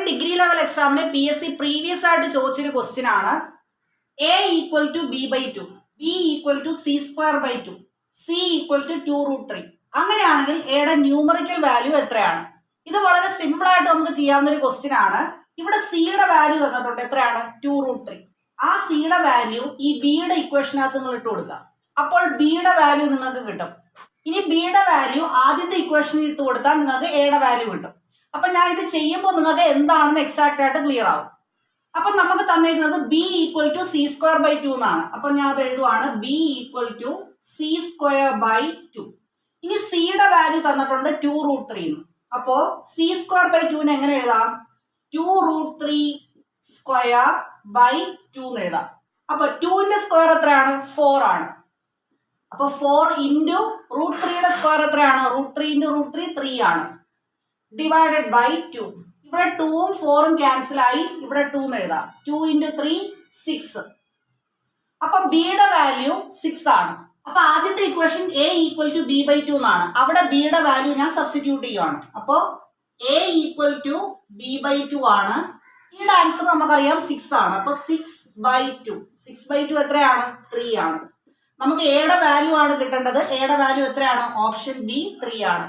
Degree level എക്സാമിന് PSC previous ആയിട്ട് ചോദിച്ചൊരു ക്വസ്റ്റ്യൻ ആണ്. A equal to B/2, B equal to C²/2, C equal to 2√3. അങ്ങനെയാണെങ്കിൽ എയുടെ ന്യൂമറിക്കൽ വാല്യൂ എത്രയാണ്? ഇത് വളരെ സിമ്പിൾ ആയിട്ട് നമുക്ക് ചെയ്യാവുന്ന ഒരു ക്വസ്റ്റ്യൻ ആണ്. ഇവിടെ സിയുടെ വാല്യൂ തന്നിട്ടുണ്ട്, എത്രയാണ്? 2√3. ആ സിയുടെ വാല്യൂ ഈ ബിയുടെ ഇക്വേഷനകത്ത് നിങ്ങൾ ഇട്ട് കൊടുക്കുക. അപ്പോൾ ബിയുടെ വാല്യൂ നിങ്ങൾക്ക് കിട്ടും. ഇനി ബിയുടെ വാല്യൂ ആദ്യത്തെ ഇക്വേഷനിൽ ഇട്ട് കൊടുത്താൽ നിങ്ങൾക്ക് എയുടെ വാല്യൂ കിട്ടും. അപ്പൊ ഞാൻ ഇത് ചെയ്യുമ്പോൾ നിങ്ങൾക്ക് എന്താണെന്ന് എക്സാക്ട് ആയിട്ട് ക്ലിയർ ആവും. അപ്പൊ നമുക്ക് തന്നിരിക്കുന്നത് B ഈക്വൽ ടു C²/2 എന്നാണ്. അപ്പൊ ഞാൻ അത് എഴുതുവാണ്, B ഈക്വൽ ടു C²/2. ഇനി സിയുടെ വാല്യൂ തന്നിട്ടുണ്ട് 2√3. അപ്പോ C²/2 എങ്ങനെ എഴുതാം? 2√3² എന്ന് എഴുതാം. അപ്പൊ 2ന്റെ സ്ക്വയർ എത്രയാണ്? 4 ആണ്. അപ്പൊ 4 ഇൻറ്റു √3യുടെ സ്ക്വയർ എത്രയാണ്? √3 ഇൻറ്റു √3 3 ആണ്. Divided by 2. ഇവിടെ 2ഉം 4ഉം ക്യാൻസൽ ആയി, ഇവിടെ 2 എന്ന് എഴുതാം. 2 ഇൻറ്റു 3 6. അപ്പൊ ബിയുടെ വാല്യൂ 6 ആണ്. അപ്പൊ ആദ്യത്തെ equation A equal to B/2 എന്നാണ്. അവിടെ ബിയുടെ വാല്യൂ ഞാൻ സബ്സ്റ്റിറ്റ്യൂട്ട് ചെയ്യുവാണ്. അപ്പോ A ഈക്വൽ ടു B/2 ആണ്. ഈയുടെ ആൻസർ നമുക്കറിയാം 6 ആണ്. അപ്പൊ 6/2. 6/2 എത്രയാണ്? 3 ആണ്. നമുക്ക് എയുടെ വാല്യൂ ആണ് കിട്ടേണ്ടത്. എയുടെ വാല്യൂ എത്രയാണ്? ഓപ്ഷൻ ബി 3 ആണ്.